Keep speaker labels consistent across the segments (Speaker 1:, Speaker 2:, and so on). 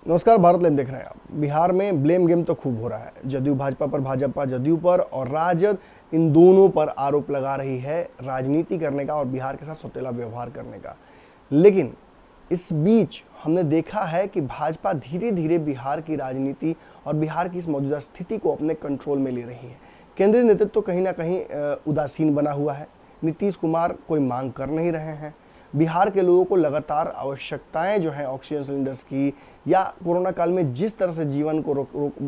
Speaker 1: नमस्कार, भारत लाइव देख रहे हैं आप। बिहार में ब्लेम गेम तो खूब हो रहा है। जदयू भाजपा पर, भाजपा जदयू पर और राजद इन दोनों पर आरोप लगा रही है राजनीति करने का और बिहार के साथ सौतेला व्यवहार करने का। लेकिन इस बीच हमने देखा है कि भाजपा धीरे धीरे बिहार की राजनीति और बिहार की इस मौजूदा स्थिति को अपने कंट्रोल में ले रही है। केंद्रीय नेतृत्व तो कहीं ना कहीं उदासीन बना हुआ है। नीतीश कुमार कोई मांग कर नहीं रहे हैं। बिहार के लोगों को लगातार आवश्यकताएं जो हैं ऑक्सीजन सिलेंडर्स की या कोरोना काल में जिस तरह से जीवन को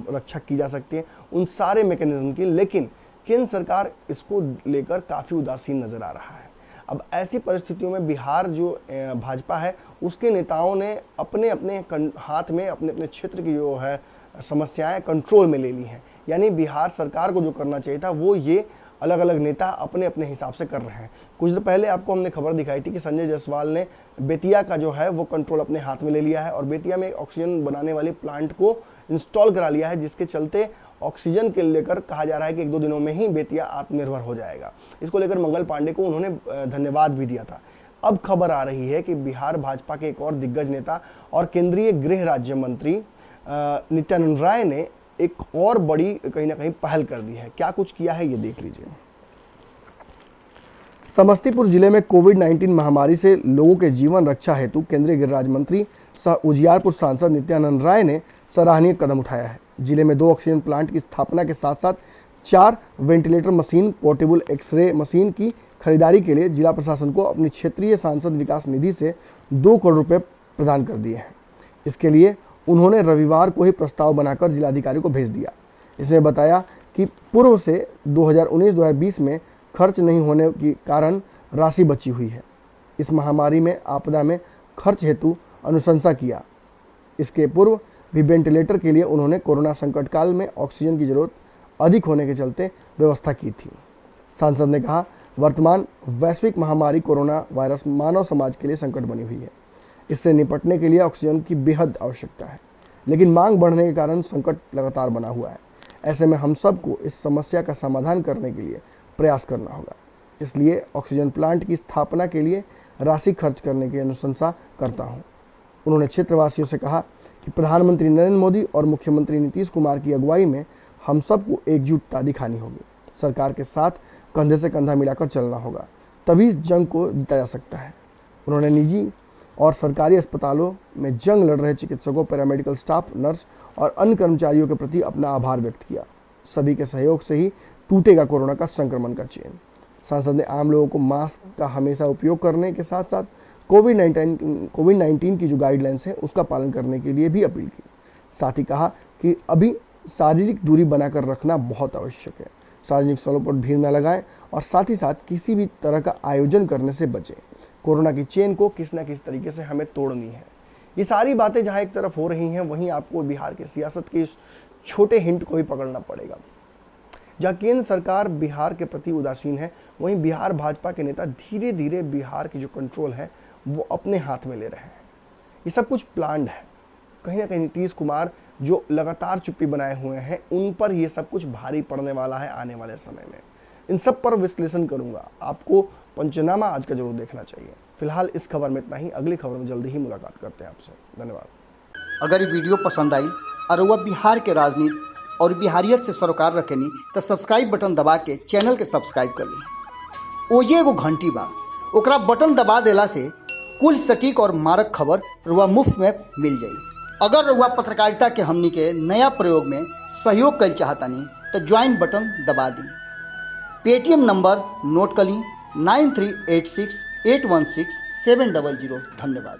Speaker 1: रक्षा की जा सकती है उन सारे मैकेनिज्म की, लेकिन केंद्र सरकार इसको लेकर काफ़ी उदासीन नज़र आ रहा है। अब ऐसी परिस्थितियों में बिहार जो भाजपा है उसके नेताओं ने अपने अपने हाथ में अपने अपने क्षेत्र की जो है समस्याएं कंट्रोल में ले ली हैं। यानी बिहार सरकार को जो करना चाहिए था वो ये अलग अलग नेता अपने अपने हिसाब से कर रहे हैं। कुछ देर पहले आपको हमने खबर दिखाई थी कि संजय जायसवाल ने बेतिया का जो है वो कंट्रोल अपने हाथ में ले लिया है और बेतिया में ऑक्सीजन बनाने वाली प्लांट को इंस्टॉल करा लिया है, जिसके चलते ऑक्सीजन के लेकर कहा जा रहा है कि 1-2 दिनों में ही बेतिया आत्मनिर्भर हो जाएगा। इसको लेकर मंगल पांडे को उन्होंने धन्यवाद भी दिया था। अब खबर आ रही है कि बिहार भाजपा के एक और दिग्गज नेता और केंद्रीय गृह राज्य मंत्री नित्यानंद राय ने एक और बड़ी कहीं ना कहीं पहल कर दी है। क्या कुछ किया है ये देख लीजिए। समस्तीपुर जिले में कोविड-19 महामारी से लोगों के जीवन रक्षा हेतु केंद्रीय गृह राज्य मंत्री सह उजियारपुर सांसद नित्यानंद राय ने सराहनीय कदम उठाया है। जिले में 2 ऑक्सीजन प्लांट की स्थापना के साथ साथ 4 ventilator machine, portable x-ray machine की खरीदारी के लिए जिला प्रशासन को अपनी क्षेत्रीय सांसद विकास निधि से 2 करोड़ रुपए प्रदान कर दिए हैं। इसके लिए उन्होंने रविवार को ही प्रस्ताव बनाकर जिलाधिकारी को भेज दिया। इसमें बताया कि पूर्व से 2019-2020 में खर्च नहीं होने के कारण राशि बची हुई है। इस महामारी में आपदा में खर्च हेतु अनुशंसा किया। इसके पूर्व भी वेंटिलेटर के लिए उन्होंने कोरोना संकट काल में ऑक्सीजन की जरूरत अधिक होने के चलते व्यवस्था की थी। सांसद ने कहा, वर्तमान वैश्विक महामारी कोरोना वायरस मानव समाज के लिए संकट बनी हुई है। इससे निपटने के लिए ऑक्सीजन की बेहद आवश्यकता है, लेकिन मांग बढ़ने के कारण संकट लगातार बना हुआ है। ऐसे में हम सबको इस समस्या का समाधान करने के लिए प्रयास करना होगा। इसलिए ऑक्सीजन प्लांट की स्थापना के लिए राशि खर्च करने की अनुशंसा करता हूं। उन्होंने क्षेत्रवासियों से कहा कि प्रधानमंत्री नरेंद्र मोदी और मुख्यमंत्री नीतीश कुमार की अगुवाई में हम सबको एकजुटता दिखानी होगी। सरकार के साथ कंधे से कंधा मिलाकर चलना होगा, तभी इस जंग को जीता जा सकता है। उन्होंने निजी और सरकारी अस्पतालों में जंग लड़ रहे चिकित्सकों, पैरामेडिकल स्टाफ, नर्स और अन्य कर्मचारियों के प्रति अपना आभार व्यक्त किया। सभी के सहयोग से ही टूटेगा कोरोना का संक्रमण का चेन। सांसद ने आम लोगों को मास्क का हमेशा उपयोग करने के साथ साथ कोविड-19 की जो गाइडलाइंस है उसका पालन करने के लिए भी अपील की। साथ ही कहा कि अभी शारीरिक दूरी बनाकर रखना बहुत आवश्यक है। सार्वजनिक स्थलों पर भीड़ न लगाएं और साथ ही साथ किसी भी तरह का आयोजन करने से बचें। कोरोना की चेन को किस न किस तरीके से हमें तोड़नी है। ये सारी बातें जहां एक तरफ हो रही हैं, वहीं आपको बिहार की सियासत के इस छोटे हिंट को भी पकड़ना पड़ेगा। जहां केंद्र सरकार बिहार के प्रति उदासीन है, वहीं बिहार भाजपा के नेता धीरे धीरे बिहार की जो कंट्रोल है वो अपने हाथ में ले रहे हैं। ये सब कुछ प्लान्ड है। कहीं ना कहीं नीतीश कुमार जो लगातार चुप्पी बनाए हुए हैं, उन पर ये सब कुछ भारी पड़ने वाला है आने वाले समय में। इन सब पर विश्लेषण करूंगा। आपको पंचनामा आज का जरूर देखना चाहिए। फिलहाल इस खबर में इतना ही। अगली खबर में जल्दी ही मुलाकात करते हैं आपसे। धन्यवाद।
Speaker 2: अगर ये वीडियो पसंद आई और वह बिहार के राजनीति और बिहारियत से सरोकार रखेनी तो सब्सक्राइब बटन दबा के चैनल के सब्सक्राइब कर ली। ओजे एगो घंटी बा, ओकरा बटन दबा देला से कुल सटीक और मारक खबर रुआ मुफ्त में मिल जाई। अगर रुआ पत्रकारिता के हमनी के नया प्रयोग में सहयोग कर चाहतानी तो ज्वाइन बटन दबा दी। पेटीएम नंबर नोट कर ली 9386816700। धन्यवाद।